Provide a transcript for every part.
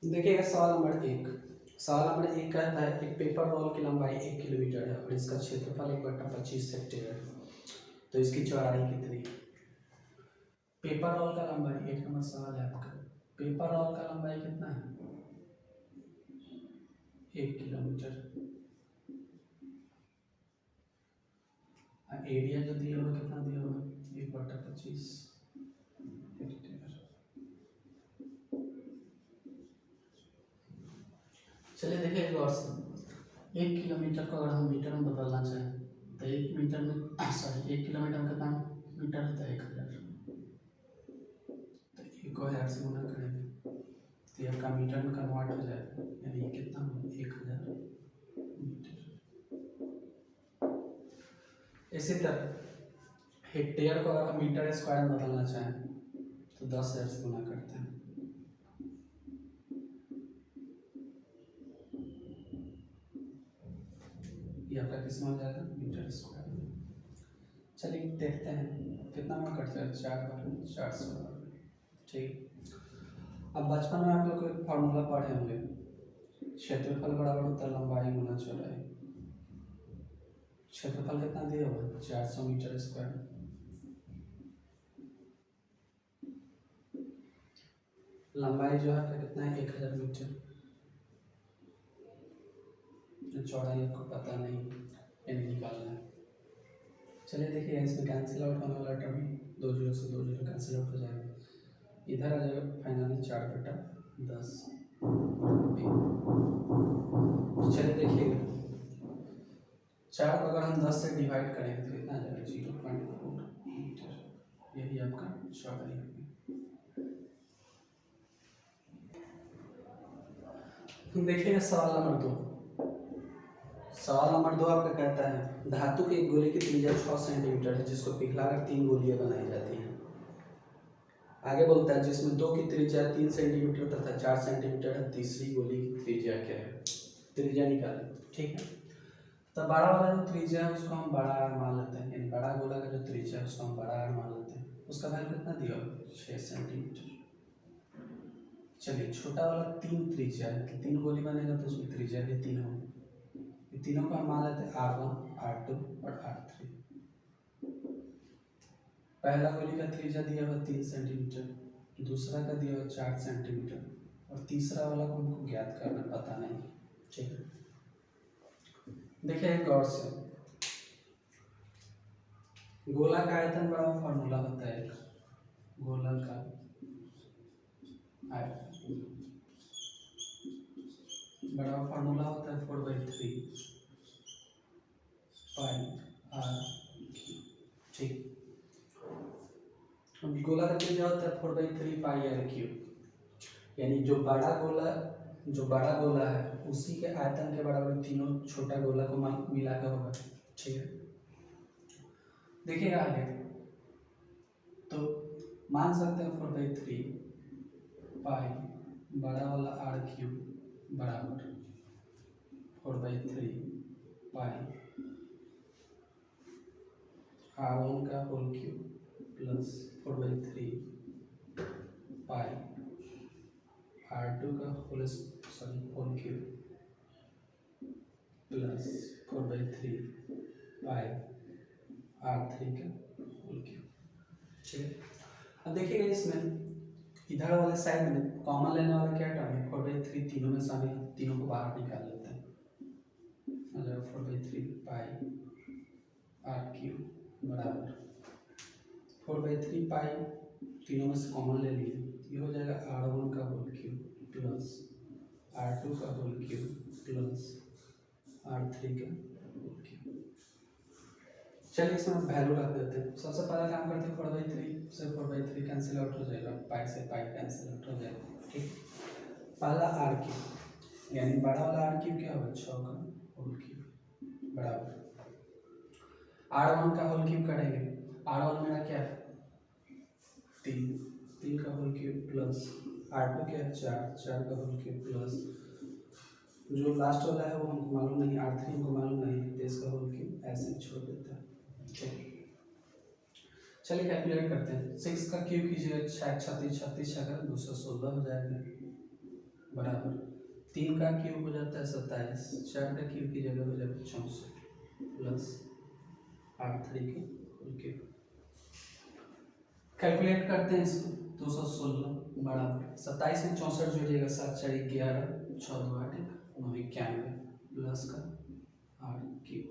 देखिएगा सवाल नंबर 1 कहता है एक पेपर रोल की लंबाई 1 किलोमीटर है और इसका क्षेत्रफल 1/25 हेक्टेयर है, तो इसकी चौड़ाई कितनी है। पेपर रोल का लंबाई 1 नंबर सवाल है आपका। पेपर रोल का लंबाई कितना है 1 किलोमीटर। एरिया जो दिया हुआ कितना दिया हुआ 1/25 हेक्टेयर। चलिए देखिए गौर से 1 किलोमीटर को अगर हम मीटर में बदलना चाहें तो 1 किलोमीटर में कितना मीटर होता है 1000, तो 1000 से गुना करेंगे तो ये आपका मीटर में कन्वर्ट हो जाएगा, यानी ये कितना होगा 1000 मीटर। इसी तरह हेक्टेयर को अगर हम मीटर स्क्वायर में बदलना चाहें तो 10,000 से गुना करते हैं। ये आपका किसमें हो जाएगा मीटर स्क्वायर। चलिए देखते हैं कितना में कट जाएगा 4 बार 400 बार। ठीक, अब बचपन में आप लोग को एक फार्मूला पढ़े होंगे, क्षेत्रफल बराबर होता है लंबाई गुना चौड़ाई। क्षेत्रफल कितना दिया हुआ 400 मीटर स्क्वायर। लंबाई जो है आपका कितना है 1000 मीटर। चौड़ाई आपको पता नहीं, यानी निकालना है। चलिए देखिए इसमें कैंसिल आउट होने वाला टर्म 2 जीरो से 2 जीरो कैंसिल आउट हो जाएगा, इधर आ जाएगा फाइनली 4/10। चलिए देखिएगा 4 को अगर हम 10 से डिवाइड करेंगे तो कितना आ जाएगा 0.4 मीटर। यही आपका चौड़ाई होगी। देखिएगा सवाल नंबर 2 आपका कहता है धातु के एक गोले की त्रिज्या 6 सेंटीमीटर है जिसको पिघलाकर 3 गोलियां बनाई जाती हैं। आगे बोलता है जिसमें 2 की त्रिज्या 3 सेंटीमीटर तथा 4 सेंटीमीटर है, तीसरी गोली की त्रिज्या क्या है। त्रिज्या निकालें, ठीक है। तो बड़ा वाला जो त्रिज्या है उसको हम बड़ा आर मान लेते हैं, यानी बड़ा गोला का जो त्रिज्या है उसको हम बड़ा आर मान लेते हैं। उसका वैल्यू कितना दिया 6 सेंटीमीटर। चलिए छोटा वाला 3 त्रिज्या है, 3 गोली बनेगा तो उसमें त्रिज्या भी 3 होगी। तीनों को हम मान लेते हैं R1 R2 और R3। पहला गोली का त्रिज्या दिया हुआ 3 सेंटीमीटर, दूसरा का दिया हुआ 4 सेंटीमीटर और तीसरा वाला को हमको ज्ञात करना पता नहीं, ठीक है। देखिए गौर से गोला का आयतन बड़ा फॉर्मूला होता है, गोला का आयतन बड़ा फॉर्मूला होता है 4/3 पाई आर, ठीक। गोला का त्रिज्या होता है 4/3 पाई आर क्यूब, यानी जो बड़ा गोला है उसी के आयतन के बराबर तीनों छोटा गोला को मिला के होगा, ठीक है। देखिएगा आगे तो मान सकते हैं 4/3 पाई बड़ा वाला आर क्यूब बराबर 4/3 पाई R1 का होल क्यूब प्लस 4/3 पाई R2 का होल क्यूब प्लस 4/3 पाई R3 का होल क्यूब, ठीक है। अब देखिएगा इसमें इधर वाले साइड में कॉमन लेने वाला क्या टर्म है 4/3, तीनों में शामिल है, तीनों को बाहर निकाल लेते हैं। 4/3 पाई आर क्यूब बराबर 4/3 पाई तीनों में से कॉमन ले लिए, ये हो जाएगा R1 का होल क्यूब प्लस R2 का होल क्यूब प्लस R3 का होल क्यूब। चलिए इसमें वैल्यू रख देते हैं। सबसे पहला काम करते हैं 4/3 से 4/3 कैंसिल आउट हो जाएगा, पाई से पाई कैंसिल आउट हो जाएगा, ठीक। पहला आर क्यूब यानी बड़ा वाला आर क्यूब क्या होगा 6 का होल क्यूब बराबर R1 का होल क्यूब करेंगे, R1 मेरा क्या है 3 का होल क्यूब प्लस R2 क्या है 4 का होल क्यूब प्लस जो लास्ट वाला है वो हमको मालूम नहीं, R3 हमको मालूम नहीं, तो इसका होल क्यूब ऐसे ही छोड़ देता है, ठीक। चलिए कैलकुलेट करते हैं। 6 का क्यूब कीजिएगा 36 36 216 हो जाएगा, बराबर 3 का क्यूब हो जाता है 27, 4 का क्यूब की जगह हो जाएगा 64 प्लस 8 3 के होल क्यूब। कैलकुलेट करते हैं इसको, 216 बराबर 27 में 64 जोड़िएगा, 7 4 11, 6 2 8 9 91 प्लस का 8 क्यूब।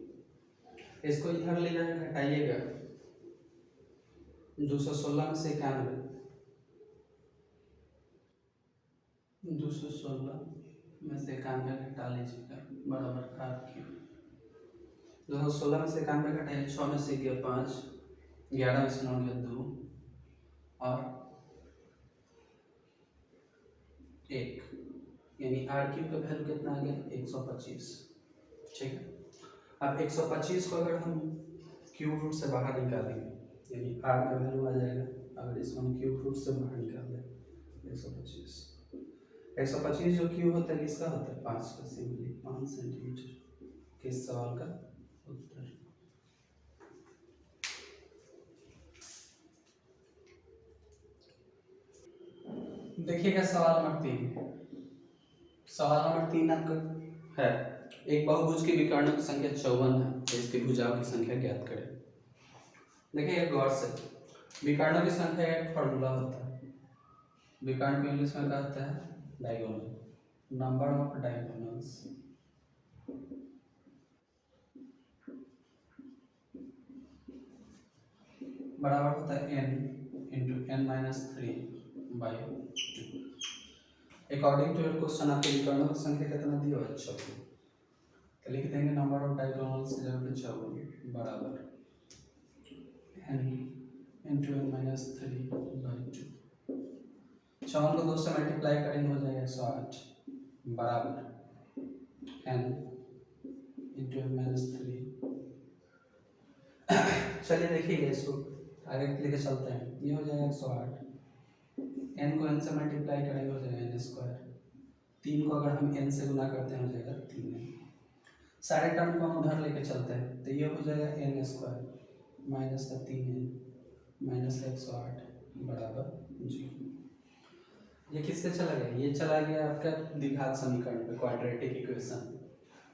इसको इधर ले जाकर घटाइएगा, 216 में से 91, 216 में से 91 घटा लीजिएगा बराबर 8 क्यूब। 216 में से 91 घटाइए, 6 में से गया 5, 11 में से 9 गया 2 और 1, यानी आर क्यूब का वैल्यू कितना आ गया 125। ठीक है, अब 125 को अगर हम क्यूब रूट से बाहर निकालेंगे, यानी आर का वैल्यू आ जाएगा, अगर इसको हम क्यूब रूट से बाहर निकाल दें 125, 125 जो क्यूब होता है किसका होता है 5 का, सिंपली 5 सेंटीमीटर। किस सवाल का उत्तर। देखिएगा सवाल नंबर 3। सवाल नंबर 3 आपका है, एक बहुभुज के विकर्णों की संख्या 54 है, तो इसके भुजाओं की संख्या ज्ञात करें। देखिए गौर से, विकर्णों की संख्या एक फॉर्मूला होता है, विकर्ण को इंग्लिश में कहते हैं डायगोनल, नंबर ऑफ डायगोनल्स बराबर होता है n into n minus 3 by 2। According to your question आपके विकर्णों की संख्या कितना दी हुआ है 54, तो लिख देंगे नंबर ऑफ डायगोनल्स की जगह पे 54 बराबर n into n minus 3 by 2। 54 को 2 से मल्टीप्लाई करेंगे हो जाएगा 108 बराबर n इंटू n माइनस 3। चलिए देखिएगा इसको आगे लेके चलते हैं, ये हो जाएगा 108, n को n से मल्टीप्लाई करेंगे हो जाएगा n स्क्वायर, 3 को अगर हम n से गुना करते हैं हो जाएगा 3n, सारे टर्म को हम उधर लेके चलते हैं, तो ये हो जाएगा n स्क्वायर माइनस का 3n माइनस का 108 बराबर 0। ये किससे चला गया, ये चला गया आपका द्विघात समीकरण पे, क्वाड्रेटिक इक्वेशन।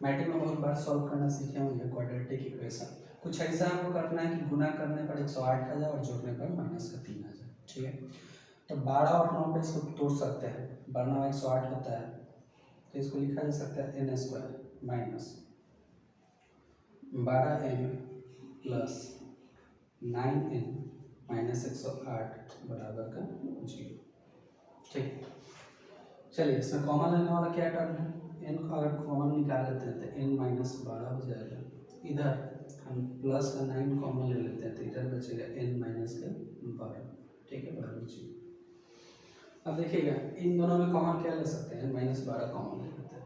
मैट्रिक में बहुत बार सॉल्व करना सीखे होंगे क्वाड्रेटिक इक्वेशन। कुछ ऐसा आपको करना है कि गुना करने पर 108 आ जाए और जोड़ने पर माइनस का 3 आ जाए। ठीक है, तो 12 और 9 पे इसको तोड़ सकते हैं, 12 108 होता है, तो इसको लिखा जा सकता है n square minus 12n plus 9n minus 108 बराबर का 0। ठीक, चलिए इसमें कॉमन लेने वाला क्या टर्म है, n को अगर कॉमन निकाल लेते हैं तो n माइनस 12 हो जाएगा, इधर हम प्लस का 9 कॉमन ले लेते हैं तो इधर बचेगा n माइनस का 12। ठीक है बराबर 0। अब देखिएगा इन दोनों में कॉमन क्या ले सकते हैं, n माइनस 12 कॉमन ले लेते हैं,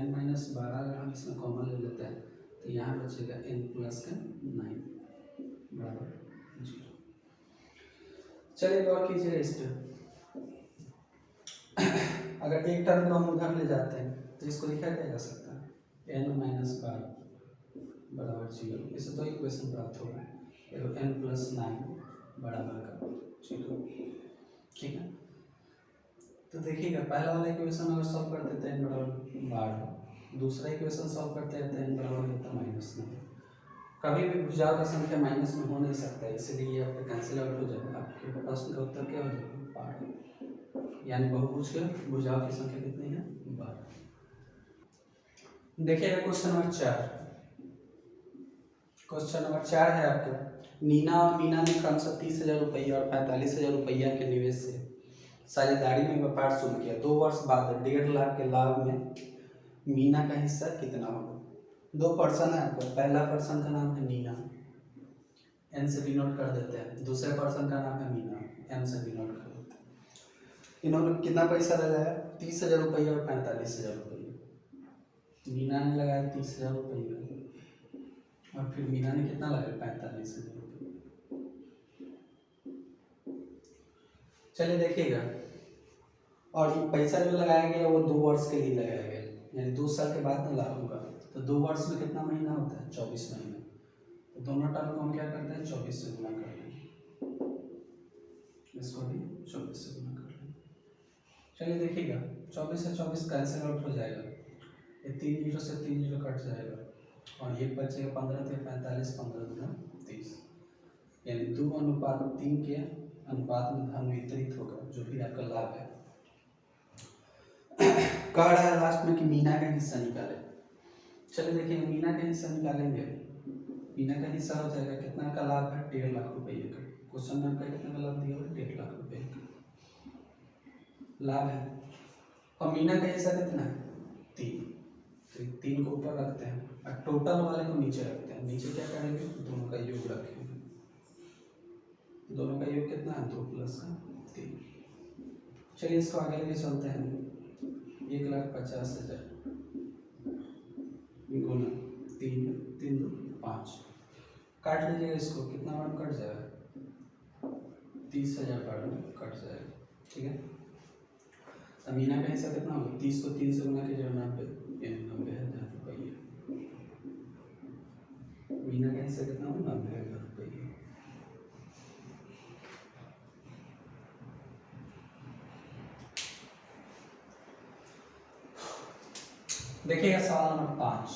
n माइनस 12 अगर हम इसमें कॉमन ले लेते हैं तो यहाँ बचेगा n प्लस का 9 बराबर 0। चलिए गौर कीजिए इस पर, अगर एक टर्म को हम उधर ले जाते हैं तो इसको लिखा क्या जा सकता है n माइनस 12 बराबर 0, इससे तो इक्वेशन प्राप्त होगा, n प्लस 9 बराबर का 0। ठीक है, तो देखिएगा पहला वाला इक्वेशन अगर सॉल्व करते थे n बराबर 12, दूसरा इक्वेशन सॉल्व करते हैं तो n बराबर होता है माइनस 9। कभी भी भुजाओं का संख्या माइनस में हो नहीं सकता है, इसलिए आपका कैंसिल आउट हो जाएगा, आपके प्रश्न का उत्तर क्या हो जाएगा 12, यानी बहुभुज के भुजाओं की संख्या कितनी है 12। देखिएगा क्वेश्चन नंबर 4, क्वेश्चन नंबर 4 है आपका, नीना और मीना ने क्रमशः 30,000 रुपया और 45,000 रुपया के निवेश से साझेदारी में व्यापार शुरू किया। 2 वर्ष बाद 1.5 लाख के लाभ में मीना का हिस्सा कितना होगा। 2 पर्सन है आपका, पहला पर्सन का नाम है नीना, एन से डिनोट कर देते हैं, दूसरे पर्सन का नाम है मीना, एम से डिनोट कर देते हैं। इन्होंने कितना पैसा लगाया 30,000 रुपया और 45,000 रुपया। मीना ने लगाया 30,000 रुपया और फिर मीना ने कितना लगाया 45,000 रुपये। चलिए देखिएगा, और ये पैसा जो लगाया गया वो 2 वर्ष के लिए लगाया गया, यानी 2 साल के बाद में लाभ होगा, तो 2 वर्ष में कितना महीना होता है 24 महीना, तो दोनों टर्म को हम क्या करते हैं 24 से गुना कर लेंगे, इसको भी 24 से गुना कर लेंगे। चलिए देखिएगा, 24 से 24 कैंसिल आउट हो जाएगा, ये 3 जीरो से 3 जीरो कट जाएगा और ये बचेगा 15 से 45, 15 गुना 30, यानी 2:3 के अनुपात में धन वितरित होगा, जो भी आपका लाभ है। कह रहा है लास्ट में कि मीना का हिस्सा निकाले। चलिए देखिए, मीना का हिस्सा निकालेंगे, मीना का हिस्सा हो जाएगा कितना का लाभ है, 1.5 लाख रुपये का। क्वेश्चन में आपका कितना का लाभ दिया हुआ है, 1.5 लाख रुपये का लाभ है। और मीना का हिस्सा कितना है, 3, तो 3 को ऊपर रखते हैं और टोटल वाले को नीचे रखते हैं। नीचे क्या करेंगे, दोनों का योग रखेंगे, दोनों का योग कितना है, 2 + 3। चलिए इसको आगे लेके चलते हैं, 1,50,000 गुना 3, 3 2 5, काट लीजिएगा इसको, कितना बार में कट जाएगा, 30,000 बार में कट जाएगा। ठीक है, अब मीना का हिस्सा कितना होगा, 30 को 3 से गुना कीजिएगा, 90, यानी 90,000 रुपये। मीना का हिस्सा कितना होगा, 90,000 रुपये। देखिएगा सवाल नंबर 5,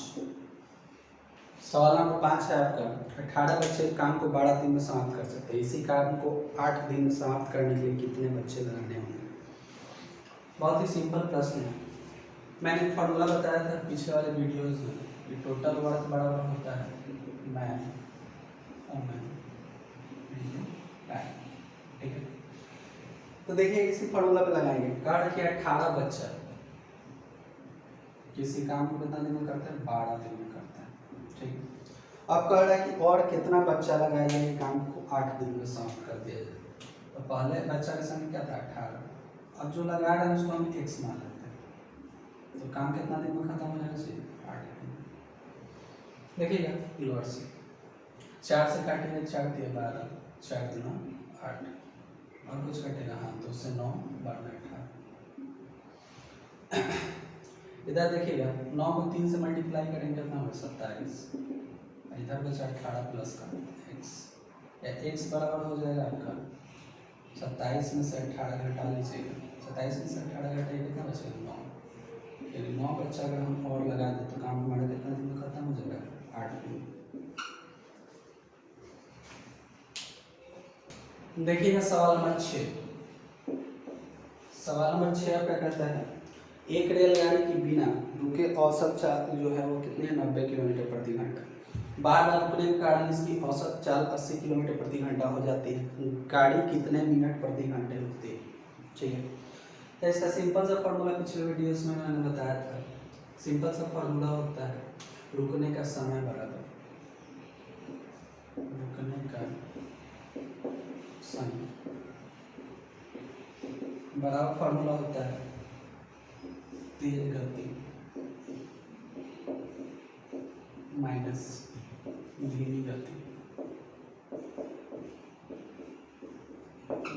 सवाल नंबर 5 है आपका, 18 बच्चे काम को 12 दिन में समाप्त कर सकते हैं, इसी काम को 8 दिन में समाप्त करने के लिए कितने बच्चे लगाने होंगे। बहुत ही सिंपल प्रश्न है, मैंने फॉर्मूला बताया था पिछले वाले वीडियोज में कि टोटल वर्क बराबर होता है मैन और मैन, ठीक है। तो देखिए इसी फॉर्मूला पे लगाएंगे, कहा कि 18 बच्चा किसी काम को कितना दिन में करते हैं, 12 दिन में करते हैं। ठीक है, अब कह रहा है कि और कितना बच्चा लगाया जाए काम को 8 दिन में समाप्त कर दिया जाए। तो पहले बच्चा का संख्या क्या था, 18, अब जो लगा रहा है उसको हम x मान लेते हैं, तो काम कितना दिन में खत्म हो जाना चाहिए, 8 दिन। देखिएगा लोअर से 4 से काटेंगे, 4 दिया 12, 4 दूना 8, और कुछ कटेगा, हाँ 2 से 9, 12 18। इधर देखिएगा 9 को 3 से मल्टीप्लाई करेंगे कितना होगा, 27, इधर बचा 18 प्लस का x, या x बराबर हो जाएगा आपका 27 में से 18 घटा लीजिएगा, 27 में से 18 घटाइए कितना बचेगा, 9, यानी 9 बच्चा अगर हम और लगा दें तो काम हमारा कितना दिन में खत्म हो जाएगा, 8 दिन। देखिएगा सवाल नंबर 6, सवाल नंबर 6 आपका कहता है एक रेलगाड़ी की बिना रुके औसत चाल जो है वो कितने 90 किलोमीटर प्रति घंटा, बार बार रुकने के कारण इसकी औसत चाल 80 किलोमीटर प्रति घंटा हो जाती है, गाड़ी कितने मिनट प्रति घंटे रुकती है। ठीक है, तो इसका सिंपल सा फॉर्मूला पिछले वीडियोस में मैंने बताया था, सिंपल सा फॉर्मूला होता है रुकने का समय बराबर रुकने का समय बराबर फॉर्मूला होता है तेज गति माइनस धीमी गति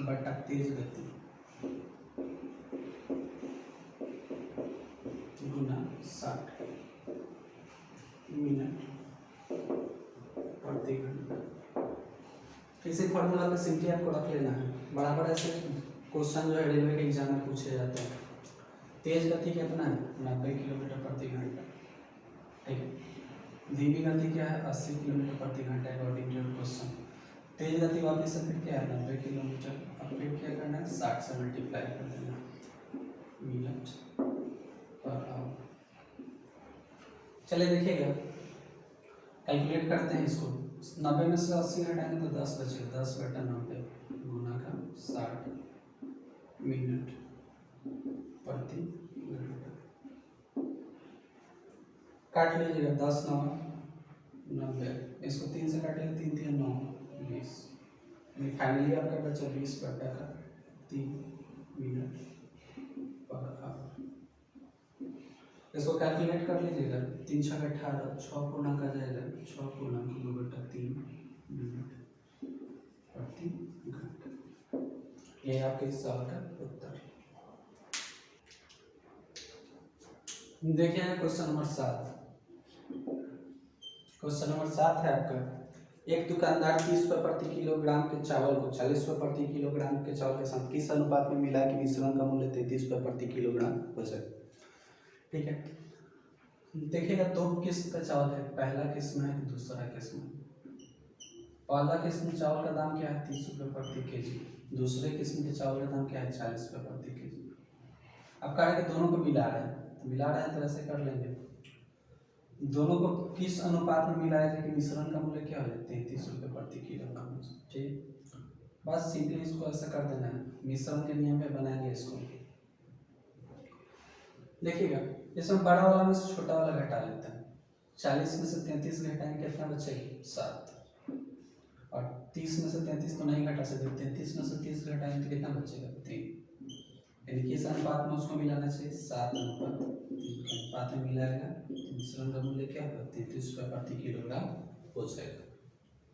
बटा तेज गति गुना 60 मिनट प्रति घंटा। इसी फॉर्मूला पे सिंपली आपको रख लेना है, बराबर ऐसे क्वेश्चन जो है रेलवे के एग्जाम में पूछे जाते हैं। तेज गति कितना है, 90 किलोमीटर प्रति घंटा। ठीक है, धीमी गति क्या है, 80 किलोमीटर प्रति घंटा अकॉर्डिंग टू क्वेश्चन। तेज गति वापस से फिर क्या है, 90 किलोमीटर, अब फिर क्या करना है, 60 से मल्टीप्लाई कर देना, मिनट पर आवर। चलिए देखिएगा कैलकुलेट करते हैं इसको, 90 में से 80 घटाएंगे तो 10 बचेगा, 10 बटा 90 गुना का 60 मिनट प्रति घंटा। काट लीजिएगा, 10 9 90, इसको 3 से काटेंगे, 3 3 9 20, फाइनली आपका बचा 20 बटा का 3 मिनट पर आवर। इसको कैलकुलेट कर लीजिएगा, 3 6 18, 6 पूर्णांक आ जाएगा, 6 पूर्णांक 2 बटा 3 मिनट प्रति घंटा। ये आपके इस सवाल का उत्तर। देखिए क्वेश्चन नंबर 7, क्वेश्चन नंबर 7 है आपका, एक दुकानदार 30 रुपये प्रति किलोग्राम के चावल को 40 रुपये प्रति किलोग्राम के चावल के साथ किस अनुपात में मिला कि मिश्रण का मूल्य 33 रुपये प्रति किलोग्राम हो जाए। ठीक है, देखिएगा दो किस्म का चावल है, पहला किस्म है दूसरा किस्म। पहला किस्म चावल का दाम क्या है 30 रुपये प्रति केजी, दूसरे किस्म के चावल का दाम क्या है 40 रुपये प्रति केजी। अब कह रहे हैं कि दोनों को मिला रहे हैं, तो मिला रहे हैं तो ऐसे कर लेंगे, दोनों को किस अनुपात में मिलाया जाए कि मिश्रण का मूल्य क्या हो जाए 33 रुपये प्रति किलोग्राम। ठीक, बस सिंपली इसको ऐसा कर देना है, मिश्रण के नियम पे बनाएंगे इसको। देखिएगा इसमें बड़ा वाला में से छोटा वाला घटा लेते हैं, 40 में से 33 घटाएंगे कितना बचेगा 7, और 30 में से 33 तो नहीं घटा सकते, 33 में से 30 घटाएंगे तो कितना बचेगा 3, यानी किस अनुपात में उसको मिलाना चाहिए 7 अनुपात 3 के अनुपात में मिलाएगा तो मिश्रण का मूल्य क्या होगा 33 रुपये प्रति किलोग्राम हो जाएगा।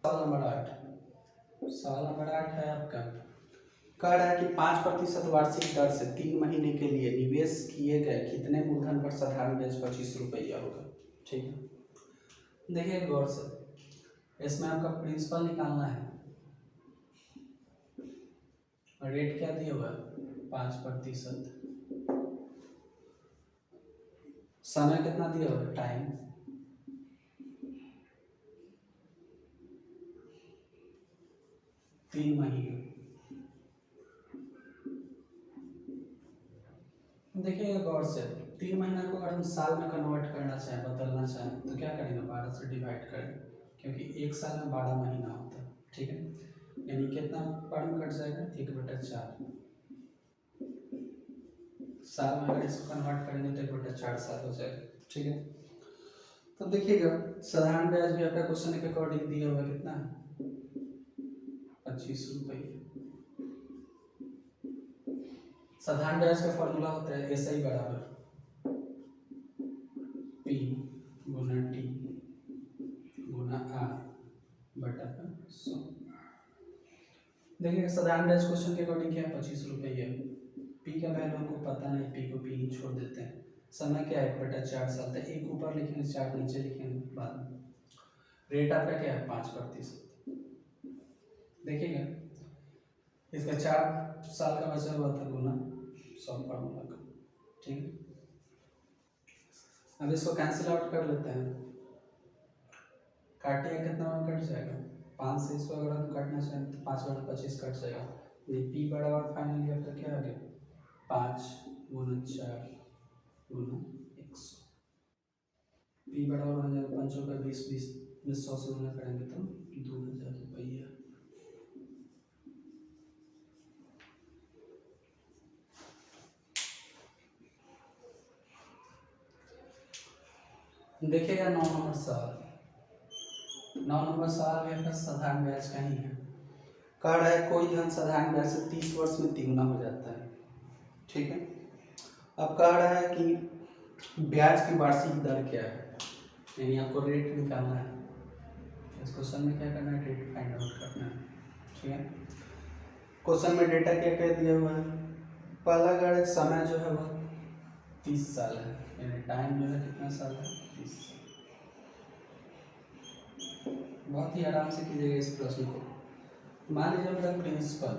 सवाल नंबर 8, सवाल नंबर 8 है आपका, कह रहा है कि 5% वार्षिक दर से 3 महीने के लिए निवेश किए गए कितने मूलधन पर साधारण ब्याज 25 रुपया होगा। ठीक है, देखिए गौर से, इसमें आपका प्रिंसिपल निकालना है, रेट क्या दिया हुआ 5%, समय कितना दिया हुआ टाइम, तीन महीने। देखिएगा गौर से, 3 महीना को अगर हम साल में कन्वर्ट करना चाहें, बदलना चाहें तो क्या करेंगे 12 से डिवाइड करें, क्योंकि एक साल में 12 महीना होता है। ठीक है, यानी कितना बार में कट जाएगा 1/4, साल में अगर इसको कन्वर्ट करेंगे तो 1/4 साल हो जाएगा। ठीक है, तो देखिएगा साधारण ब्याज भी आपका क्वेश्चन के अकॉर्डिंग दिया हुआ कितना 25 रुपये। साधारण ब्याज का फॉर्मूला होता है SI बराबर P गुना T गुना R बटा 100। देखिए साधारण ब्याज क्वेश्चन के अकॉर्डिंग क्या है 25 रुपये, P का वैल्यू हमको पता नहीं, P को P ही छोड़ देते हैं। समय क्या है 1/4 साल था, एक ऊपर लिखेंगे 4 नीचे लिखेंगे बाद में। रेट आपका क्या है 5%। देखिएगा इसका 4 साल का बचा हुआ था गुना 100 फॉर्मूला का। ठीक है, अब इसको कैंसिल आउट कर लेते हैं, काटिए कितना में कट जाएगा 5 से इसको अगर हम काटना चाहें तो 5/25 कट जाएगा, ये P बराबर फाइनली आपका क्या आ गया 5 गुना 4 गुना 100। P बराबर हो जाएगा 5 का 20 20 में 100 से गुना करेंगे तो 2000 रुपया। देखिएगा 9 नंबर सवाल, 9 नंबर सवाल भी आपका साधारण ब्याज का ही है। कह रहा है कोई धन साधारण ब्याज से 30 वर्ष में तिगुना हो जाता है। ठीक है, अब कह रहा है कि ब्याज की वार्षिक दर क्या है, यानी आपको रेट निकालना है। इस क्वेश्चन में क्या करना है रेट फाइंड आउट करना है। ठीक है, क्वेश्चन में डेटा क्या क्या दिया हुआ है, पहला कह रहा है समय जो है वो 30 साल है, यानी टाइम जो है कितना साल है 30 साल। बहुत ही आराम से कीजिएगा इस प्रश्न को। मान लीजिए मेरा प्रिंसिपल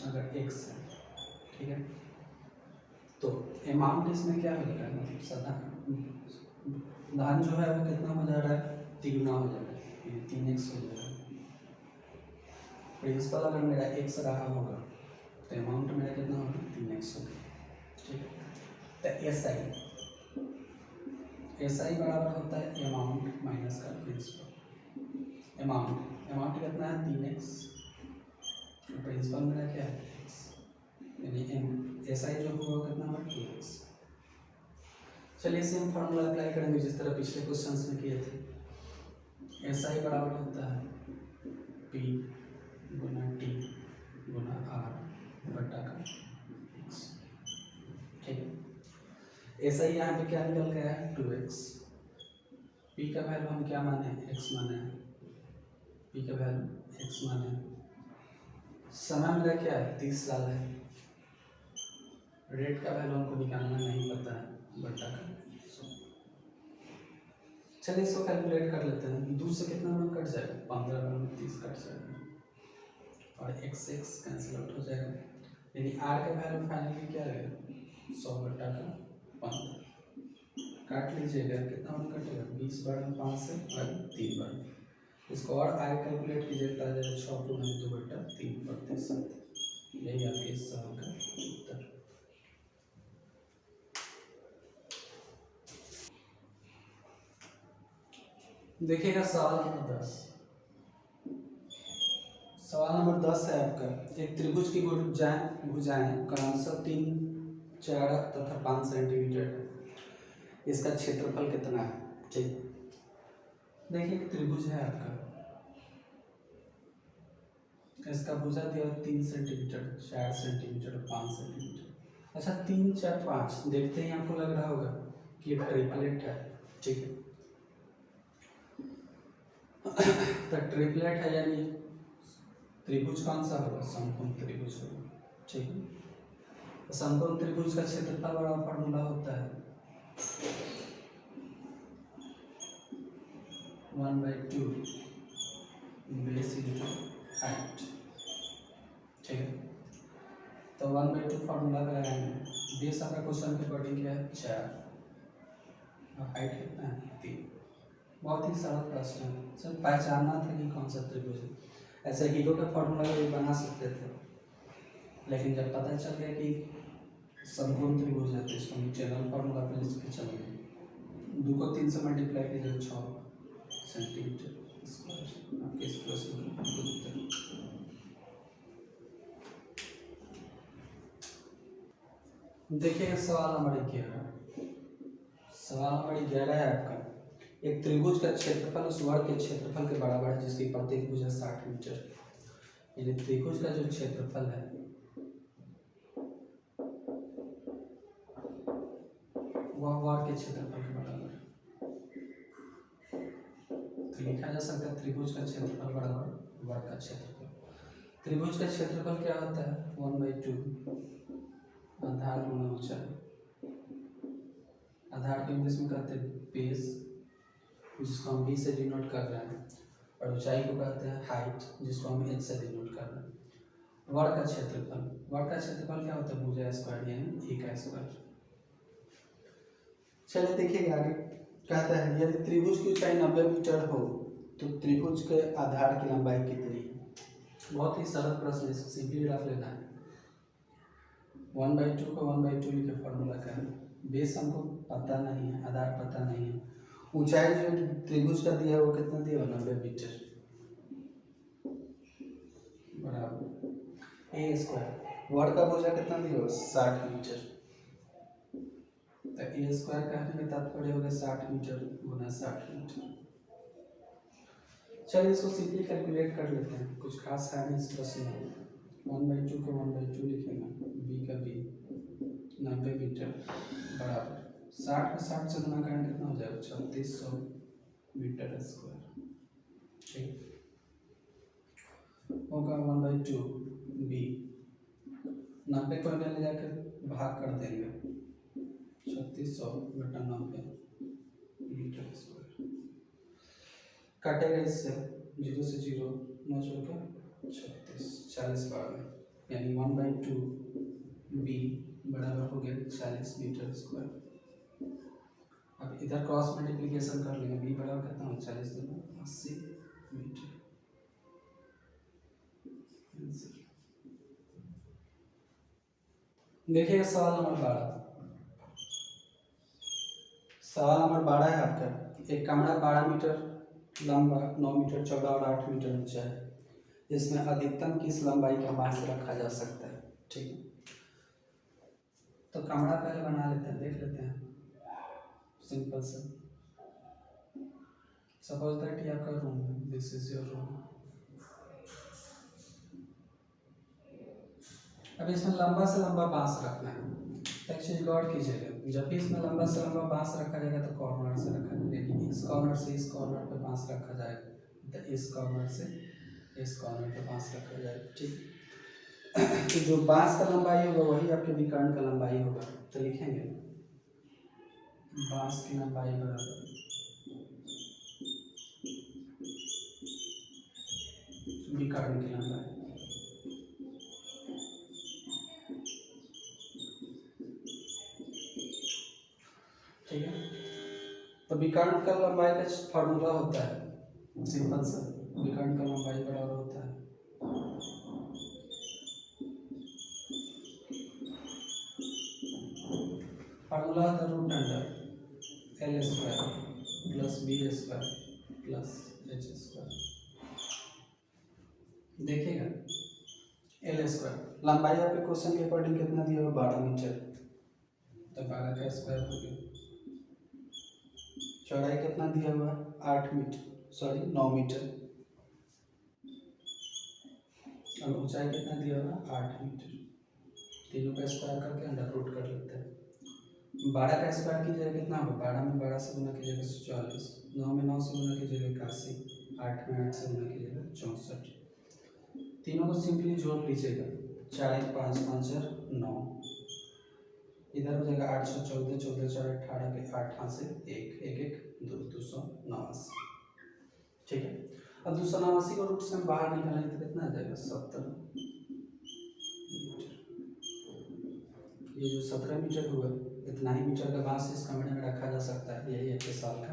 अगर x है, ठीक है, तो अमाउंट इसमें क्या हो जाएगा मतलब साधारण धन जो है वो कितना हो जा रहा है तिगुना हो जा रहा है, ये 3x हो जाएगा। प्रिंसिपल अगर मेरा x रहा होगा तो अमाउंट मेरा कितना होगा 3x होगा। ठीक है, तो SI बराबर होता है अमाउंट माइनस का प्रिंसिपल। अमाउंट कितना है 3x, प्रिंसिपल मेरा क्या है x, यानी SI जो होगा कितना होगा 2x। चलिए इसे हम फॉर्मूला अप्लाई करेंगे जिस तरह पिछले क्वेश्चंस में किए थे। SI बराबर होता है P गुना T गुना R बटा का x। ठीक है, SI यहाँ पे क्या निकल गया है 2x, P का वैल्यू हम क्या माने x माने, P का वैल्यू x माने, समय मेरा क्या है 30 साल है, रेट का वैल्यू हमको निकालना नहीं पता है बटा का 100। चलिए इसको कैलकुलेट कर लेते हैं। 2 से कितना नंबर कट जाएगा, 15 नंबर 30 कट जाएगा और x कैंसिल आउट हो जाएगा, यानी r का वैल्यू फाइनली क्या रहेगा 100 बटा का 15। काट लीजिएगा, कितना नंबर कटेगा 20 बार 5 से और 3 बार। इसको और आगे कैलकुलेट कीजिए तो आ जाएगा 6 × 2 बटा 3%। यही आपके इस सवाल का उत्तर। देखिएगा सवाल नंबर 10। सवाल नंबर 10 है आपका, एक त्रिभुज की भुजाएं क्रमशः 3, 4 तथा 5 सेंटीमीटर है, इसका क्षेत्रफल कितना है। ठीक, देखिए एक त्रिभुज है आपका, इसका भुजा दिया 3 सेंटीमीटर, 4 सेंटीमीटर, 5 सेंटीमीटर। अच्छा 3, 4, 5 देखते ही आपको लग रहा होगा कि ये ट्रिपलेट है। ठीक है, तो ट्रिपलेट है यानी त्रिभुज कौन सा होगा, समकोण त्रिभुज होगा। ठीक है, तो समकोण त्रिभुज का क्षेत्रफल वाला फॉर्मूला होता है 1/2 बेस इंटू हाइट। ठीक है, तो 1/2 फॉर्मूला लगाएंगे। बेस आपका क्वेश्चन के अकॉर्डिंग क्या है 4 और हाइट कितना है 3। बहुत ही सरल प्रश्न है, सिर्फ पहचानना था कि कौन सा त्रिभुज है। ऐसे हीरो का फॉर्मूला भी बना सकते थे, लेकिन जब पता चल गया कि समकोण त्रिभुज है तो इसको हम जनरल फॉर्मूला पे लिख के चल गए। 2 को 3 से मल्टीप्लाई कीजिए 6 सेंटीमीटर स्क्वायर। आपके इस प्रश्न का उत्तर। देखिए सवाल नंबर 11। सवाल नंबर 11 है आपका, एक त्रिभुज का क्षेत्रफल उस वर्ग के क्षेत्रफल के बराबर है जिसकी प्रत्येक भुजा 60 मीटर। यानी त्रिभुज का जो क्षेत्रफल है वह वर्ग के क्षेत्रफल के बराबर है। तो लिखा जा सकता है त्रिभुज का क्षेत्रफल बराबर वर्ग का क्षेत्रफल। त्रिभुज का क्षेत्रफल क्या होता है 1/2 आधार गुणा ऊंचाई। आधार को इंग्लिश में कहते हैं बेस, जिसको हम b से डिनोट कर रहे हैं, और ऊंचाई को कहते हैं हाइट, जिसको हम h से डिनोट कर रहे हैं। वर्ग का क्षेत्रफल, वर्ग का क्षेत्रफल क्या होता है भुजा स्क्वायर यानी a का स्क्वायर। चलिए देखिए आगे कहता है यदि त्रिभुज की ऊंचाई 90 मीटर हो तो त्रिभुज के आधार की लंबाई कितनी है। बहुत ही सरल प्रश्न, इसको सिंपली रख लेना है। 1/2 को 1/2 लिखे फॉर्मूला का है। बेस हमको पता नहीं है, आधार पता नहीं है, ऊंचाई जो त्रिभुज का दिया है वो कितना दिया है 90 मीटर बराबर a स्क्वायर। वर्ग का भुजा कितना दिया हो 60 मीटर, तो a स्क्वायर कहने का तात्पर्य होगा 60 मीटर गुना 60 मीटर। चलिए इसको सिंपली कैलकुलेट कर लेते हैं, कुछ खास है नहीं इस प्रश्न में। 1/2 को 1/2 लिखेंगे, b का b 90 मीटर बराबर 60 का 60 से गुना करेंगे कितना हो जाएगा 3600 मीटर स्क्वायर। ठीक होगा 1/2 b 90 को ले जाकर भाग कर देंगे 3600 बटा 90 मीटर स्क्वायर। काटेगा इससे 0 से 0 9 चौका 36 40 बार में, यानी 1/2 b बराबर हो गया 40 मीटर स्क्वायर। अब इधर क्रॉस मल्टीप्लिकेशन कर लेंगे, b बराबर कितना हो 40 दूना 80 मीटर। देखिएगा सवाल नंबर 12। सवाल नंबर 12 है आपका, एक कमरा 12 मीटर लंबा, 9 मीटर चौड़ा और 8 मीटर ऊंचा है। इसमें अधिकतम किस लंबाई का बांस रखा जा सकता है। ठीक है, तो कमरा पहले बना लेते हैं, देख लेते हैं सिंपल से। सपोज दैट ये आपका रूम है, दिस इज योर रूम। अब इसमें लंबा से लंबा बांस रखना है। एक चीज गौर कीजिएगा, जब भी इसमें लंबा से लंबा बांस रखा जाएगा तो कॉर्नर से रखा जाएगा, लेकिन इस कॉर्नर से इस कॉर्नर पे बांस रखा जाएगा, तो इस कॉर्नर से इस कॉर्नर पे बांस रखा जाएगा। ठीक, तो जो बांस का लंबाई होगा वही आपके विकर्ण का लंबाई होगा। तो लिखेंगे बांस की लंबाई बराबर विकर्ण की लंबाई। ठीक है, तो विकर्ण का लंबाई का फॉर्मूला होता है सिंपल सा, विकर्ण का लंबाई बराबर होता है फार्मूला होता है root under L square plus B square plus H square. देखिएगा एल स्क्वायर लंबाई आपके क्वेश्चन के अकॉर्डिंग कितना दिया हुआ 12 मीटर, तो 12 का स्क्वायर हो गया। चौड़ाई कितना दिया हुआ 8 मीटर, सॉरी 9 मीटर, और ऊंचाई कितना दिया हुआ 8 मीटर। तीनों का स्क्वायर करके अंडर रूट कर लेते हैं। 12 का स्क्वायर कीजिएगा कितना होगा, 12 में 12 से गुना कीजिएगा 140, 9 में 9 से गुना कीजिएगा 81, 8 में 8 से गुना कीजिएगा 64। तीनों को सिंपली जोड़ लीजिएगा, 4 5 5 9, इधर हो जाएगा 814, 14 4 18 के 8 हाथ से 1 1 1 2 289। ठीक है, अब 289 को रूट से हम बाहर निकालेंगे तो कितना आ जाएगा 17 मीटर। ये जो 17 मीटर हुआ, इतना ही मीटर का बांस इस कमरे में रखा जा सकता है, यही 1 साल का